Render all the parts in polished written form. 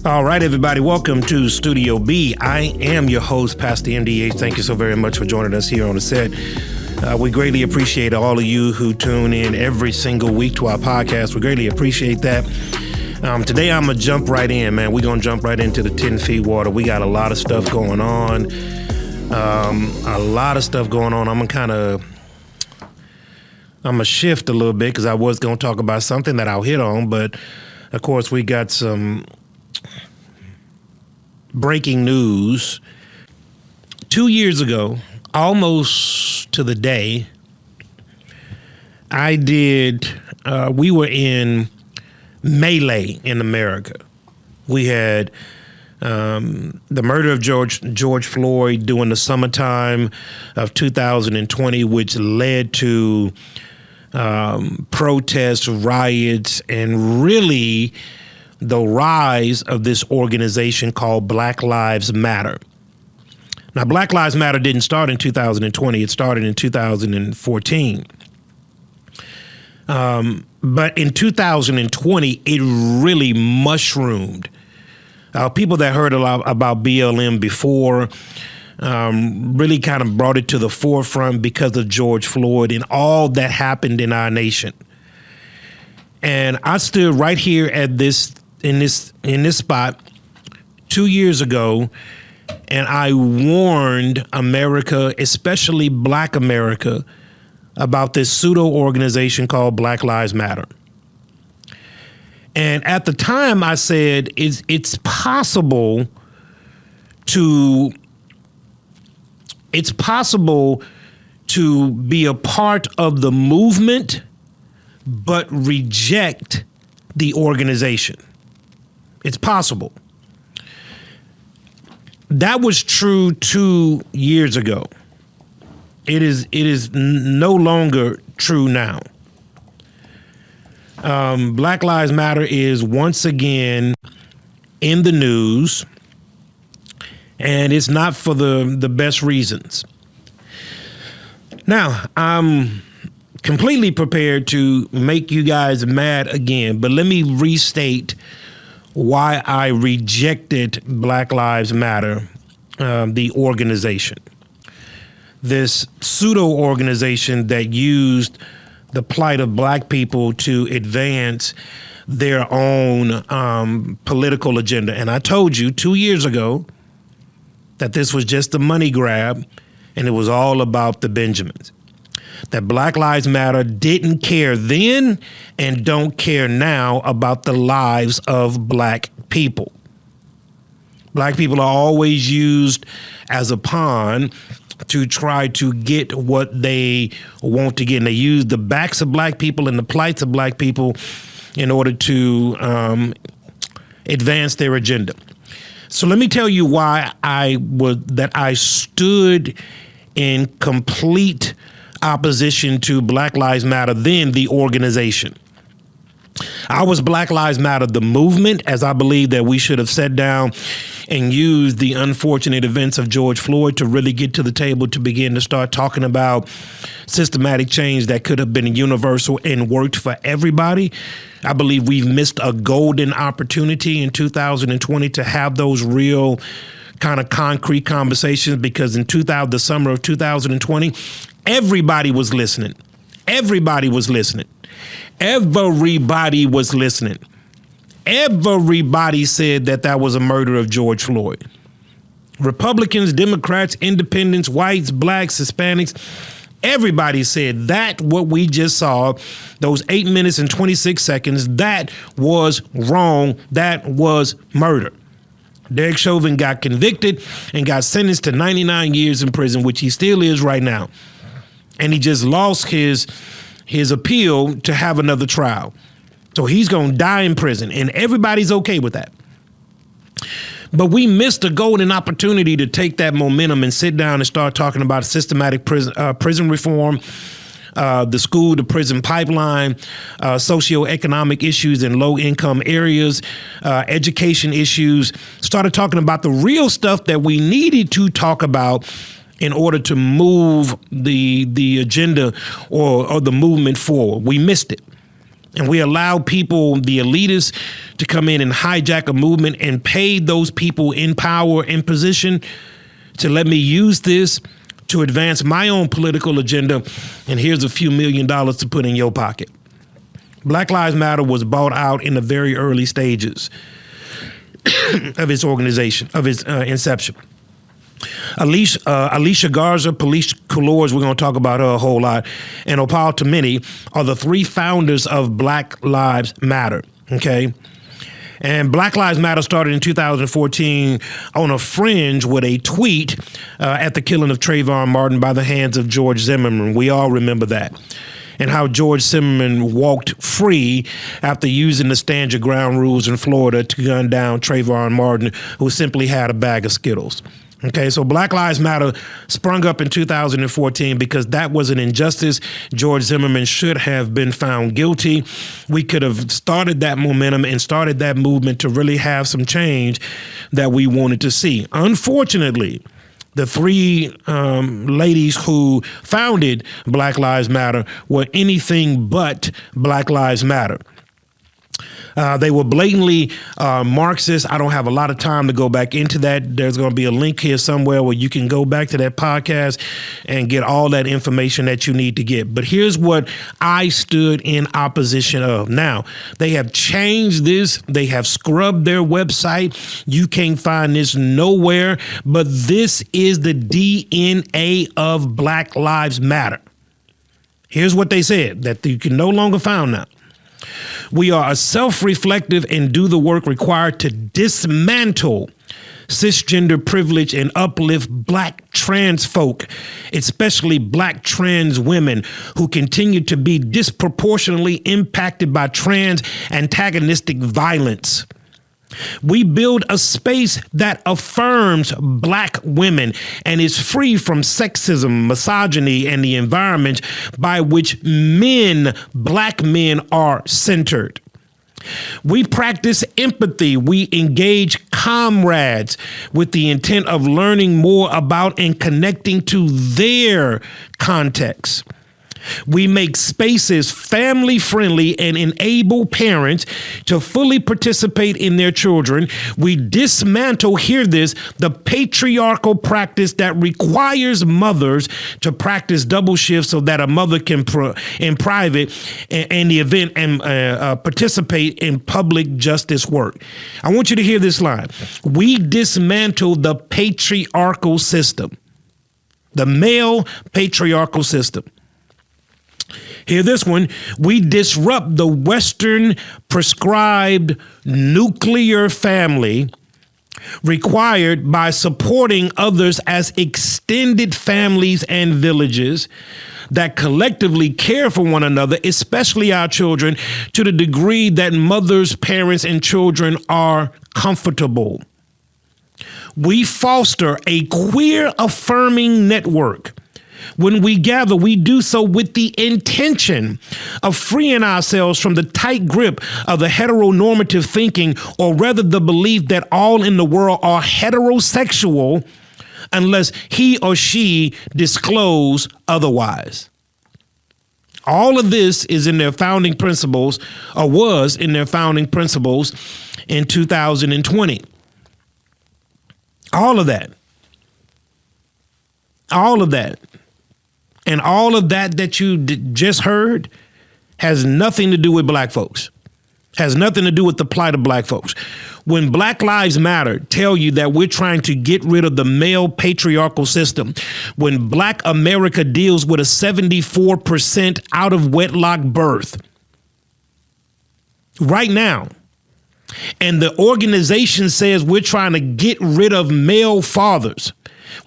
All right, everybody, welcome to Studio B. I am your host, Pastor MDH. Thank you so very much for joining us here on the set. We greatly appreciate all of you who tune in every single week to our podcast. We greatly appreciate that. Today, I'm going to jump right in, man. We're going to jump right into the 10 feet water. We got a lot of stuff going on. I'm going to shift a little bit because I was going to talk about something that I'll hit on. But, of course, we got some breaking news. 2 years ago, almost to the day, we were in melee in America. We had the murder of George Floyd during the summertime of 2020, which led to protests, riots, and really the rise of this organization called Black Lives Matter. Now, Black Lives Matter didn't start in 2020. It started in 2014. But in 2020, it really mushroomed. People that heard a lot about BLM before really kind of brought it to the forefront because of George Floyd and all that happened in our nation. And I stood right here at this spot 2 years ago, and I warned America, especially Black America, about this pseudo organization called Black Lives Matter. And at the time, I said it's possible to be a part of the movement, but reject the organization. It's possible. That was true 2 years ago. It is no longer true now. Black Lives Matter is once again in the news, and it's not for the best reasons. Now, I'm completely prepared to make you guys mad again, but let me restate why I rejected Black Lives Matter, the organization. This pseudo organization that used the plight of Black people to advance their own political agenda. And I told you 2 years ago that this was just a money grab and it was all about the Benjamins. That Black Lives Matter didn't care then and don't care now about the lives of Black people. Black people are always used as a pawn to try to get what they want to get. And they use the backs of Black people and the plights of Black people in order to advance their agenda. So let me tell you why I stood in complete opposition to Black Lives Matter, then the organization. I was Black Lives Matter, the movement, as I believe that we should have sat down and used the unfortunate events of George Floyd to really get to the table to begin to start talking about systematic change that could have been universal and worked for everybody. I believe we've missed a golden opportunity in 2020 to have those real kind of concrete conversations, because in the summer of 2020, everybody was listening. Everybody was listening. Everybody was listening. Everybody said that was a murder of George Floyd. Republicans, Democrats, independents, whites, Blacks, Hispanics, everybody said that what we just saw, those 8 minutes and 26 seconds, that was wrong. That was murder. Derek Chauvin got convicted and got sentenced to 99 years in prison, which he still is right now. And he just lost his appeal to have another trial. So he's going to die in prison, and everybody's okay with that. But we missed a golden opportunity to take that momentum and sit down and start talking about systematic prison reform, the school to prison pipeline, socioeconomic issues in low income areas, education issues. Started talking about the real stuff that we needed to talk about in order to move the agenda or the movement forward. We missed it. And we allow people, the elitists, to come in and hijack a movement and pay those people in power and position to let me use this to advance my own political agenda. And here's a few $1 million to put in your pocket. Black Lives Matter was bought out in the very early stages of its organization, of its inception. Alicia Garza, Police Couleurs, we're going to talk about her a whole lot, and Opal Tomini are the three founders of Black Lives Matter, okay? And Black Lives Matter started in 2014 on a fringe with a tweet at the killing of Trayvon Martin by the hands of George Zimmerman. We all remember that. And how George Zimmerman walked free after using the stand your ground rules in Florida to gun down Trayvon Martin, who simply had a bag of Skittles. Okay, so Black Lives Matter sprung up in 2014 because that was an injustice. George Zimmerman should have been found guilty. We could have started that momentum and started that movement to really have some change that we wanted to see. Unfortunately, the three ladies who founded Black Lives Matter were anything but Black Lives Matter. They were blatantly Marxist. I don't have a lot of time to go back into that. There's going to be a link here somewhere where you can go back to that podcast and get all that information that you need to get. But here's what I stood in opposition of. Now, they have changed this. They have scrubbed their website. You can't find this nowhere. But this is the DNA of Black Lives Matter. Here's what they said that you can no longer find now. We are self-reflective and do the work required to dismantle cisgender privilege and uplift Black trans folk, especially Black trans women who continue to be disproportionately impacted by trans antagonistic violence. We build a space that affirms Black women and is free from sexism, misogyny, and the environment by which Black men are centered. We practice empathy. We engage comrades with the intent of learning more about and connecting to their context. We make spaces family friendly and enable parents to fully participate in their children. We dismantle, hear this, the patriarchal practice that requires mothers to practice double shifts so that a mother can in private in the event and participate in public justice work. I want you to hear this line. We dismantle the patriarchal system, the male patriarchal system. Hear this one. We disrupt the Western prescribed nuclear family required by supporting others as extended families and villages that collectively care for one another, especially our children, to the degree that mothers, parents, and children are comfortable. We foster a queer affirming network. When we gather, we do so with the intention of freeing ourselves from the tight grip of the heteronormative thinking, or rather the belief that all in the world are heterosexual unless he or she disclose otherwise. All of this is in their founding principles, or was in their founding principles in 2020. All of that. All of that. And all of that you just heard has nothing to do with Black folks, has nothing to do with the plight of Black folks. When Black Lives Matter tell you that we're trying to get rid of the male patriarchal system, when Black America deals with a 74% out of wedlock birth right now, and the organization says we're trying to get rid of male fathers,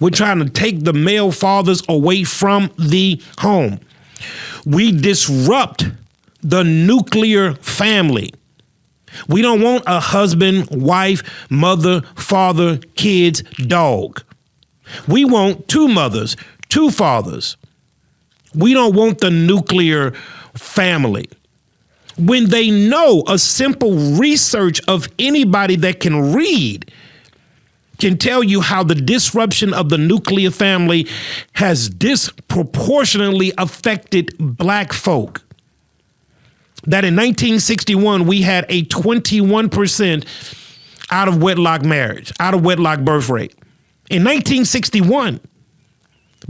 we're trying to take the male fathers away from the home. We disrupt the nuclear family. We don't want a husband, wife, mother, father, kids, dog. We want two mothers, two fathers. We don't want the nuclear family. When they know, a simple research of anybody that can read can tell you how the disruption of the nuclear family has disproportionately affected Black folk. that in 1961, we had a 21% out of wedlock marriage, out of wedlock birth rate. In 1961,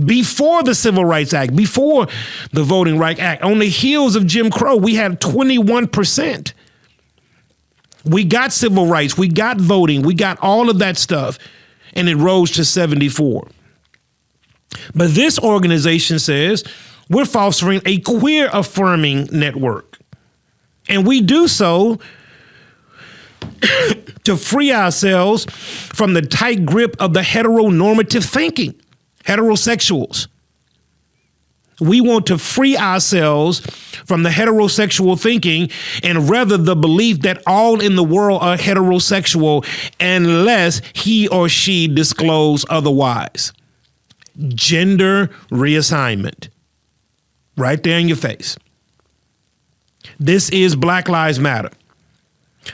before the Civil Rights Act, before the Voting Rights Act, on the heels of Jim Crow, we had 21%. We got civil rights, we got voting, we got all of that stuff, and it rose to 74. But this organization says we're fostering a queer affirming network. And we do so to free ourselves from the tight grip of the heteronormative thinking, heterosexuals. We want to free ourselves from the heterosexual thinking and rather the belief that all in the world are heterosexual unless he or she disclose otherwise. Gender reassignment. Right there in your face. This is Black Lives Matter.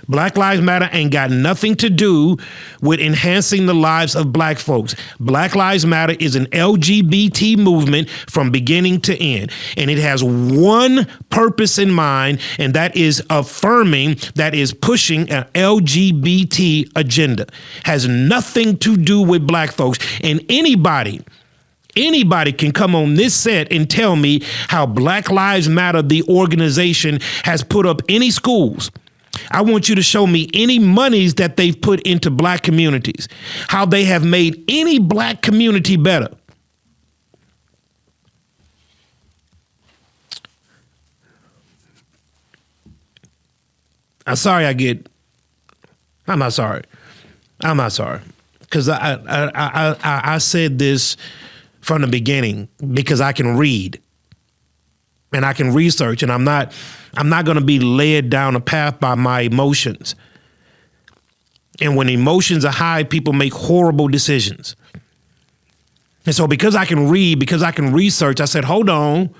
Black Lives Matter ain't got nothing to do with enhancing the lives of black folks. Black Lives Matter is an LGBT movement from beginning to end. And it has one purpose in mind, and that is affirming, that is pushing an LGBT agenda. Has nothing to do with black folks. And anybody can come on this set and tell me how Black Lives Matter, the organization, has put up any schools. I want you to show me any monies that they've put into black communities, how they have made any black community better. I'm not sorry. Because I said this from the beginning because I can read and I can research, and I'm not going to be led down a path by my emotions. And when emotions are high, people make horrible decisions. And so because I can read, because I can research, I said, hold on.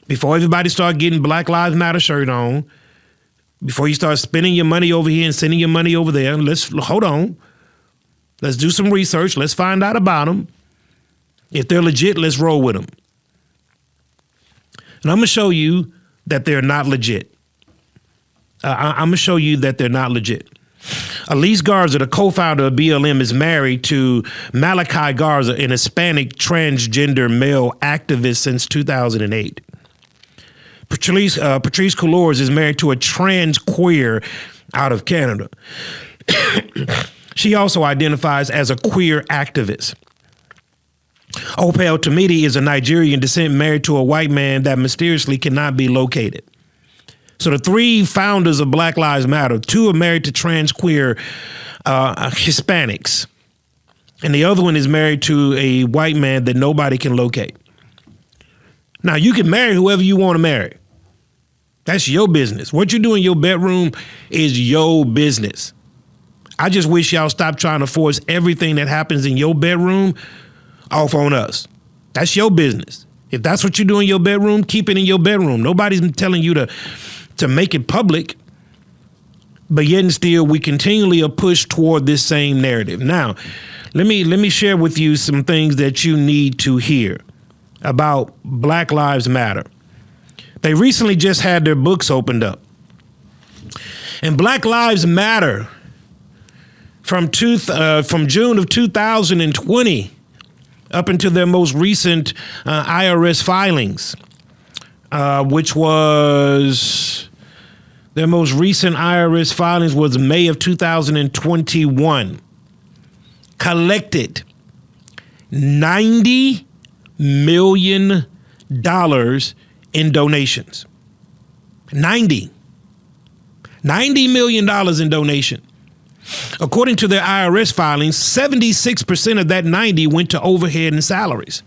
Before everybody start getting Black Lives Matter shirt on, before you start spending your money over here and sending your money over there, hold on. Let's do some research. Let's find out about them. If they're legit, let's roll with them. And I'm going to show you that they're not legit. I'm going to show you that they're not legit. Elise Garza, the co-founder of BLM, is married to Malachi Garza, an Hispanic transgender male activist since 2008. Patrice Cullors is married to a trans queer out of Canada. She also identifies as a queer activist. Opal Tomidi is a Nigerian descent married to a white man that mysteriously cannot be located. So the three founders of Black Lives Matter, two are married to trans queer Hispanics. And the other one is married to a white man that nobody can locate. Now, you can marry whoever you want to marry. That's your business. What you do in your bedroom is your business. I just wish y'all stop trying to force everything that happens in your bedroom off on us. That's your business. If that's what you do in your bedroom, keep it in your bedroom. Nobody's telling you to make it public. But yet and still, we continually are pushed toward this same narrative. Now, let me share with you some things that you need to hear about Black Lives Matter. They recently just had their books opened up. And Black Lives Matter from June of 2020 up until their most recent IRS filings, which was their most recent IRS filings was May of 2021, collected $90 million in donations. $90 million in donation. According to their IRS filings, 76% of that 90 went to overhead and salaries.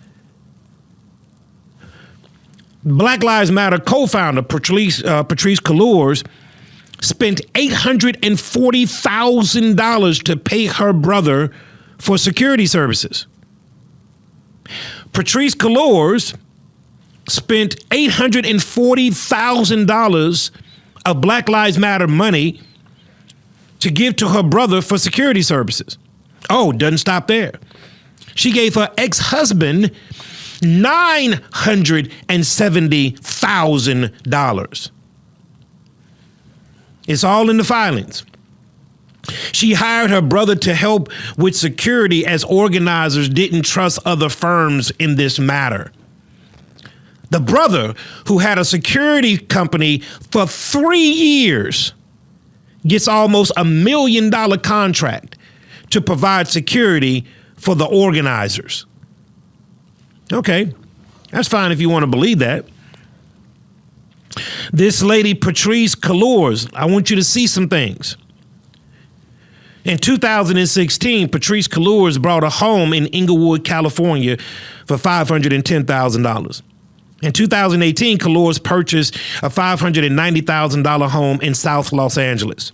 Black Lives Matter co-founder Patrice Cullors spent $840,000 to pay her brother for security services. Patrice Cullors spent $840,000 of Black Lives Matter money to give to her brother for security services. Oh, doesn't stop there. She gave her ex-husband $970,000. It's all in the filings. She hired her brother to help with security as organizers didn't trust other firms in this matter. The brother, who had a security company for 3 years, gets almost $1 million contract to provide security for the organizers. Okay, that's fine if you want to believe that. This lady, Patrice Cullors, I want you to see some things. In 2016, Patrice Cullors bought a home in Inglewood, California for $510,000. In 2018, Cullors purchased a $590,000 home in South Los Angeles.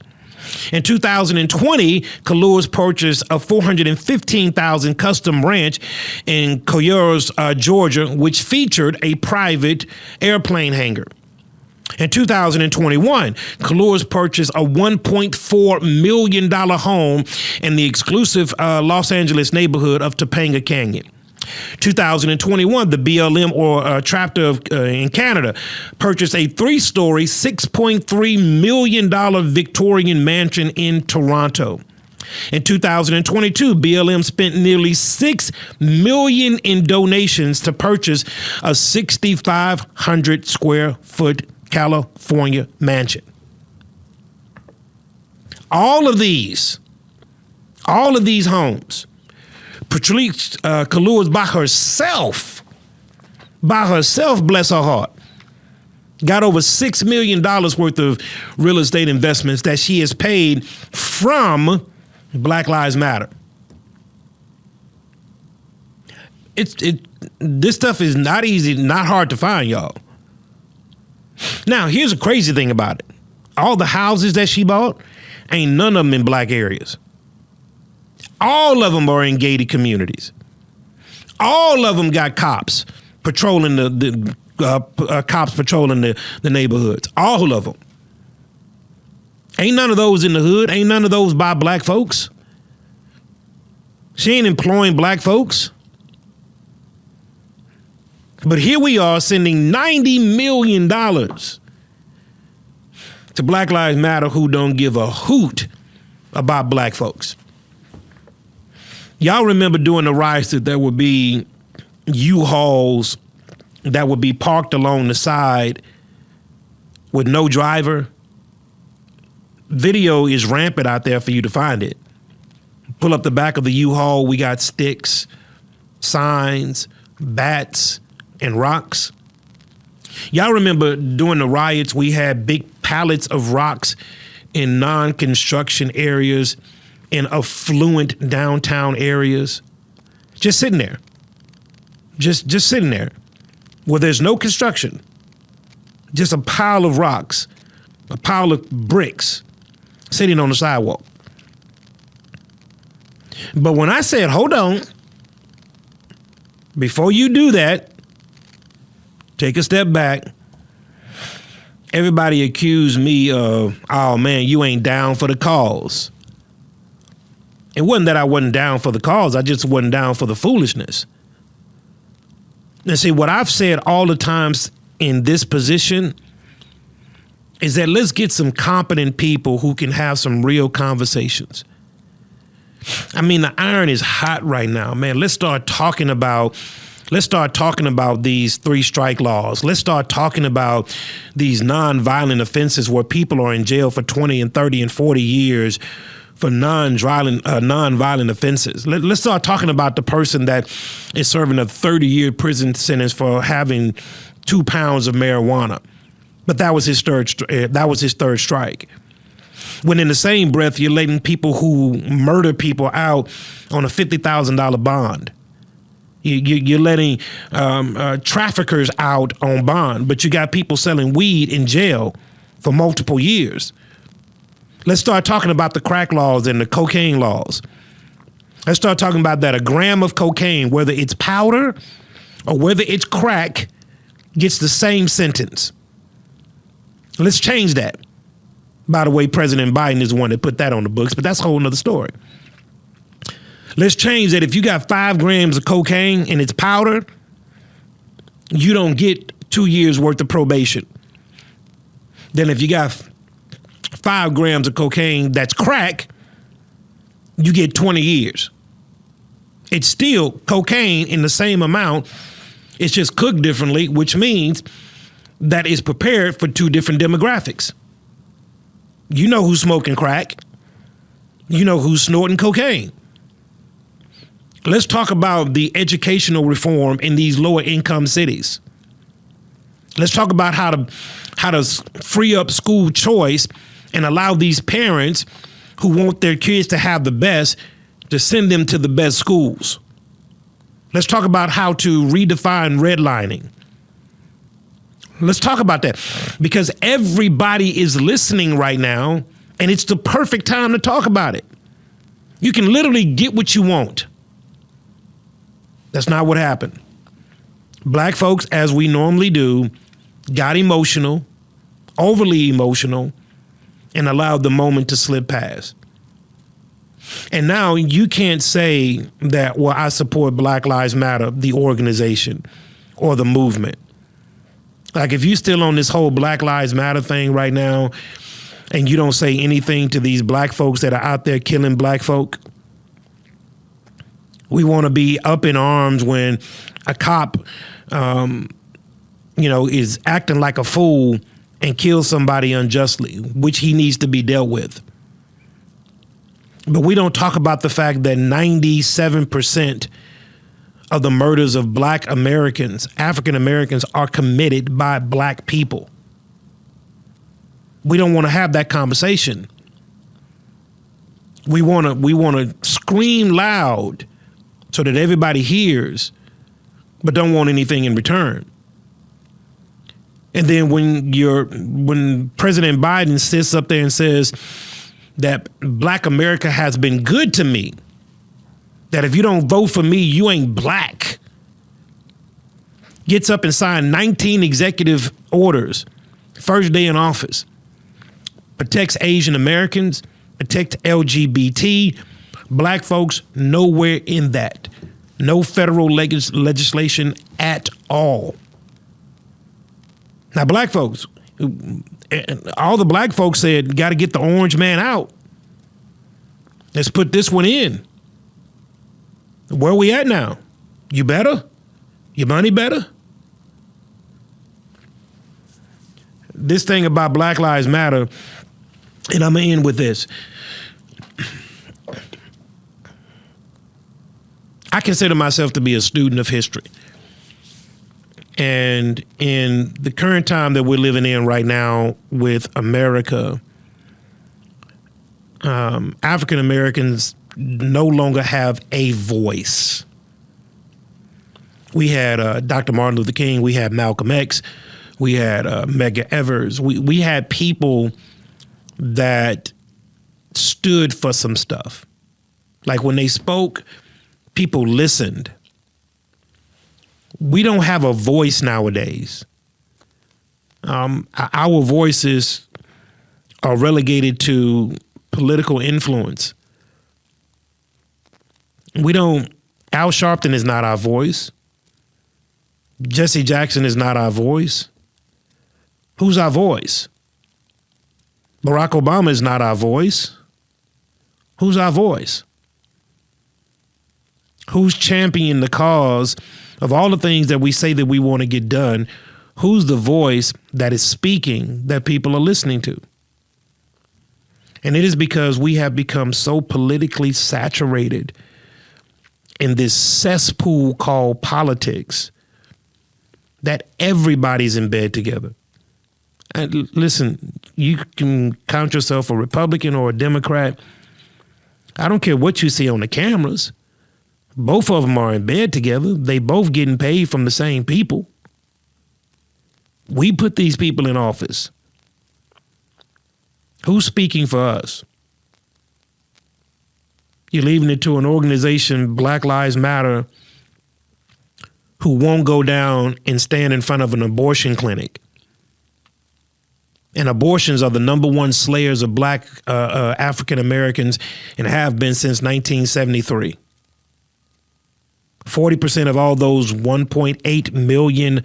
In 2020, Cullors purchased a $415,000 custom ranch in Conyers, Georgia, which featured a private airplane hangar. In 2021, Cullors purchased a $1.4 million home in the exclusive Los Angeles neighborhood of Topanga Canyon. 2021, the BLM chapter in Canada purchased a 3-story, $6.3 million Victorian mansion in Toronto. In 2022, BLM spent nearly $6 million in donations to purchase a 6,500 square foot California mansion. All of these homes, Patrice Cullors by herself, bless her heart, got over $6 million worth of real estate investments that she has paid from Black Lives Matter. This stuff is not easy, not hard to find, y'all. Now, here's a crazy thing about it. All the houses that she bought, ain't none of them in black areas. All of them are in gated communities. All of them got cops patrolling the neighborhoods. All of them. Ain't none of those in the hood. Ain't none of those by black folks. She ain't employing black folks. But here we are sending $90 million to Black Lives Matter, who don't give a hoot about black folks. Y'all remember during the riots that there would be U-Hauls that would be parked along the side with no driver? Video is rampant out there for you to find it. Pull up the back of the U-Haul. We got sticks, signs, bats, and rocks. Y'all remember during the riots, we had big pallets of rocks in non-construction areas, in affluent downtown areas, just sitting there, just sitting there, where there's no construction, just a pile of rocks, a pile of bricks sitting on the sidewalk. But when I said, hold on, before you do that, take a step back. Everybody accused me of, oh man, you ain't down for the cause. It wasn't that I wasn't down for the cause. I just wasn't down for the foolishness. And see, what I've said all the times in this position is that let's get some competent people who can have some real conversations. I mean, the iron is hot right now, man. Let's start talking about these 3 strike laws. Let's start talking about these non-violent offenses where people are in jail for 20 and 30 and 40 years for non-violent offenses. Let's start talking about the person that is serving a 30-year prison sentence for having 2 pounds of marijuana. But that was his third strike. When in the same breath, you're letting people who murder people out on a $50,000 bond. You're letting traffickers out on bond, but you got people selling weed in jail for multiple years. Let's start talking about the crack laws and the cocaine laws. Let's start talking about that. A gram of cocaine, whether it's powder or whether it's crack, gets the same sentence. Let's change that. By the way, President Biden is the one that put that on the books, but that's a whole nother story. Let's change that. If you got 5 grams of cocaine and it's powder, you don't get 2 years worth of probation. Then if you got 5 grams of cocaine that's crack, you get 20 years. It's still cocaine in the same amount. It's just cooked differently, which means that it's prepared for 2 different demographics. You know who's smoking crack. You know who's snorting cocaine. Let's talk about the educational reform in these lower income cities. Let's talk about how to free up school choice and allow these parents who want their kids to have the best to send them to the best schools. Let's talk about how to redefine redlining. Let's talk about that because everybody is listening right now and it's the perfect time to talk about it. You can literally get what you want. That's not what happened. Black folks, as we normally do, got emotional, overly emotional, and allowed the moment to slip past. And now you can't say that, well, I support Black Lives Matter, the organization or the movement. Like if you're still on this whole Black Lives Matter thing right now and you don't say anything to these black folks that are out there killing black folk, we want to be up in arms when a cop, is acting like a fool and kills somebody unjustly, which he needs to be dealt with. But we don't talk about the fact that 97% of the murders of Black Americans, African Americans, are committed by Black people. We don't want to have that conversation. We want to scream loud so that everybody hears, but don't want anything in return. And then when President Biden sits up there and says that Black America has been good to me, that if you don't vote for me, you ain't black, gets up and signed 19 executive orders, first day in office, protects Asian Americans, protects LGBT, black folks, nowhere in that. No federal legislation at all. Now, black folks, all the black folks said, got to get the orange man out. Let's put this one in. Where are we at now? You better? Your money better? This thing about Black Lives Matter, and I'm going to end with this. I consider myself to be a student of history. And in the current time that we're living in right now with America, African Americans no longer have a voice. We had Dr. Martin Luther King, we had Malcolm X, we had Medgar Evers. We had people that stood for some stuff. Like when they spoke, people listened. We don't have a voice nowadays. Our voices are relegated to political influence. Al Sharpton is not our voice. Jesse Jackson is not our voice. Who's our voice? Barack Obama is not our voice. Who's our voice? Who's championing the cause of all the things that we say that we want to get done? Who's the voice that is speaking that people are listening to? And it is because we have become so politically saturated in this cesspool called politics that everybody's in bed together. And listen, you can count yourself a Republican or a Democrat. I don't care what you see on the cameras. Both of them are in bed together. They both getting paid from the same people. We put these people in office. Who's speaking for us? You're leaving it to an organization, Black Lives Matter, who won't go down and stand in front of an abortion clinic. And abortions are the number one slayers of Black African Americans and have been since 1973. 40% of all those 1.8 million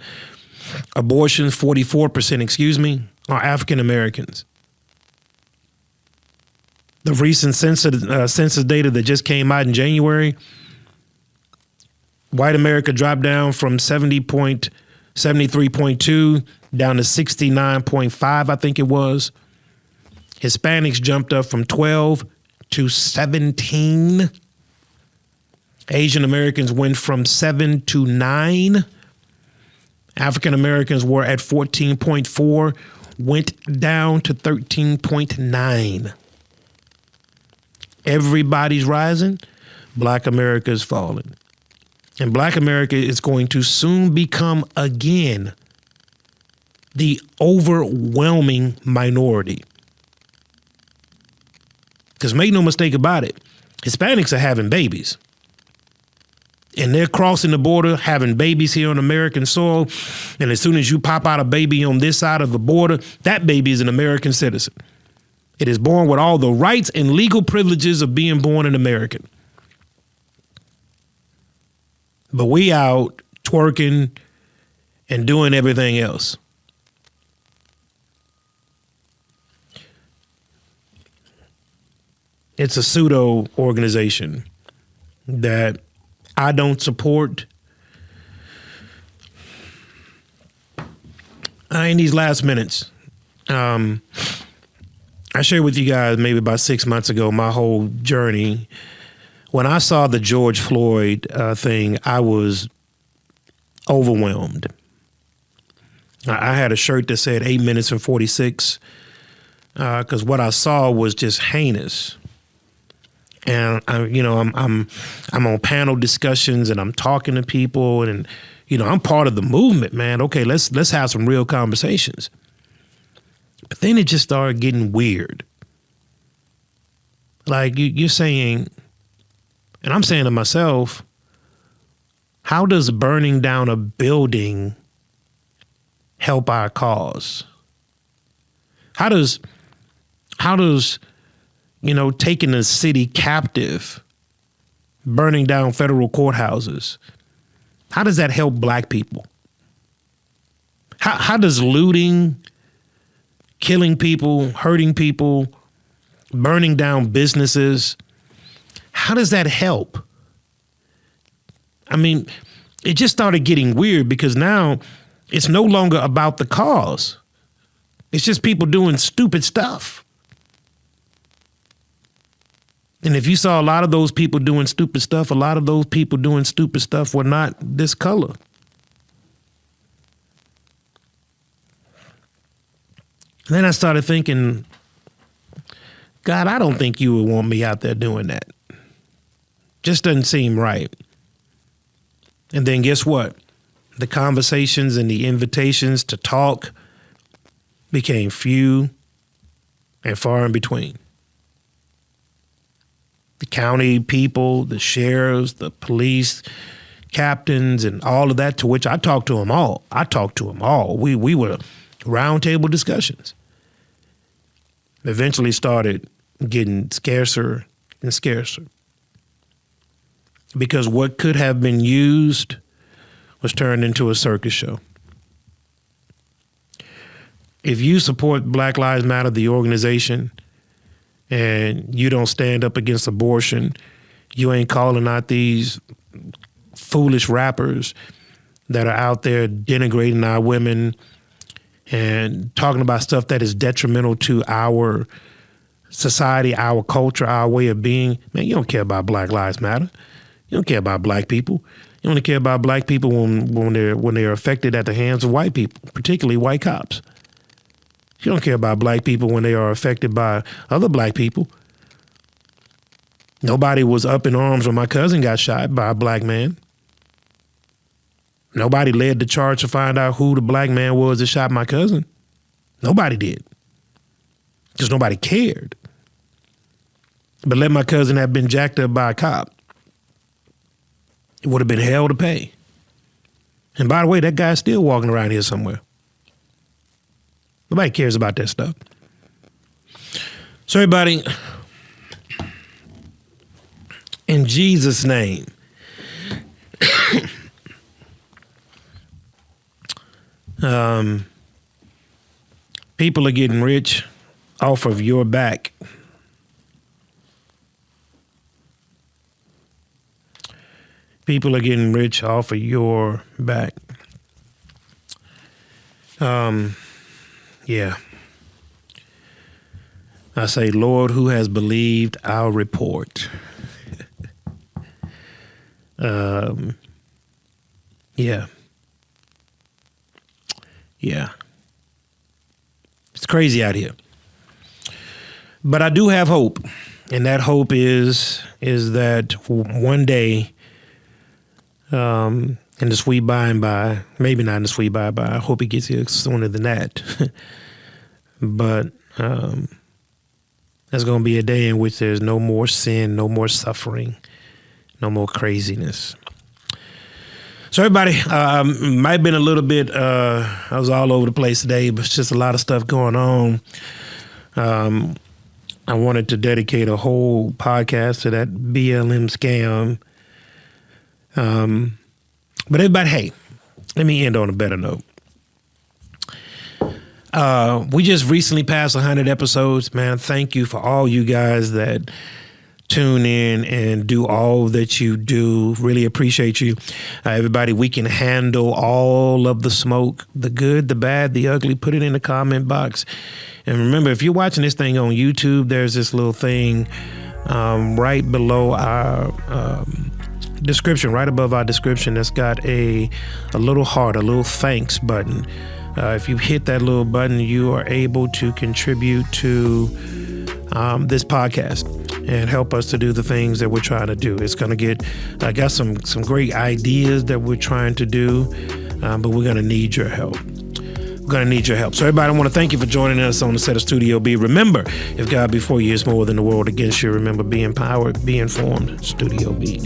abortions, 44%, excuse me, are African Americans. The recent census data that just came out in January, white America dropped down from 73.2 down to 69.5, I think it was. Hispanics jumped up from 12 to 17. Asian Americans went from 7 to 9. African Americans were at 14.4, went down to 13.9. Everybody's rising. Black America is falling. And Black America is going to soon become again the overwhelming minority. Because make no mistake about it, Hispanics are having babies. And they're crossing the border, having babies here on American soil. And as soon as you pop out a baby on this side of the border, that baby is an American citizen. It is born with all the rights and legal privileges of being born an American. But we out twerking and doing everything else. It's a pseudo organization that I don't support. In these last minutes, I shared with you guys maybe about 6 months ago my whole journey. When I saw the George Floyd thing, I was overwhelmed. I had a shirt that said 8 minutes and 46 because what I saw was just heinous. And I'm on panel discussions and I'm talking to people and I'm part of the movement, man. Okay, let's have some real conversations. But then it just started getting weird. Like you're saying, and I'm saying to myself, how does burning down a building help our cause? How does taking a city captive, burning down federal courthouses, how does that help Black people? How does looting, killing people, hurting people, burning down businesses, how does that help? I mean, it just started getting weird because now it's no longer about the cause. It's just people doing stupid stuff. And if you saw a lot of those people doing stupid stuff, a lot of those people doing stupid stuff were not this color. And then I started thinking, God, I don't think you would want me out there doing that. Just doesn't seem right. And then guess what? The conversations and the invitations to talk became few and far in between. The county people, the sheriffs, the police captains, and all of that, to which I talked to them all. We were roundtable discussions. Eventually started getting scarcer and scarcer. Because what could have been used was turned into a circus show. If you support Black Lives Matter, the organization, and you don't stand up against abortion, you ain't calling out these foolish rappers that are out there denigrating our women and talking about stuff that is detrimental to our society, our culture, our way of being, man, you don't care about Black Lives Matter. You don't care about Black people. You only care about Black people when they're affected at the hands of white people, particularly white cops. You don't care about Black people when they are affected by other Black people. Nobody was up in arms when my cousin got shot by a Black man. Nobody led the charge to find out who the Black man was that shot my cousin. Nobody did. Because nobody cared. But let my cousin have been jacked up by a cop, it would have been hell to pay. And by the way, that guy's still walking around here somewhere. Nobody cares about that stuff. So everybody, in Jesus' name, People are getting rich off of your back. People are getting rich off of your back. Yeah. I say, Lord, who has believed our report? Yeah. Yeah. It's crazy out here. But I do have hope. And that hope is that one day, in the sweet by and by, maybe not in the sweet by and by, I hope it gets here sooner than that. But there's going to be a day in which there's no more sin, no more suffering, no more craziness. So everybody, might have been a little bit, I was all over the place today, but it's just a lot of stuff going on. I wanted to dedicate a whole podcast to that BLM scam. But everybody, hey, let me end on a better note. We just recently passed 100 episodes. Man, thank you for all you guys that tune in and do all that you do. Really appreciate you. Everybody, we can handle all of the smoke, the good, the bad, the ugly. Put it in the comment box. And remember, if you're watching this thing on YouTube, there's this little thing right below our description, right above our description, that's got a little heart, a little thanks button. If you hit that little button, you are able to contribute to this podcast and help us to do the things that we're trying to do. It's going to I got some great ideas that we're trying to do, but we're going to need your help. We're going to need your help. So everybody, I want to thank you for joining us on the set of Studio B. Remember, if God before you is more than the world against you, remember, be empowered, be informed. Studio B.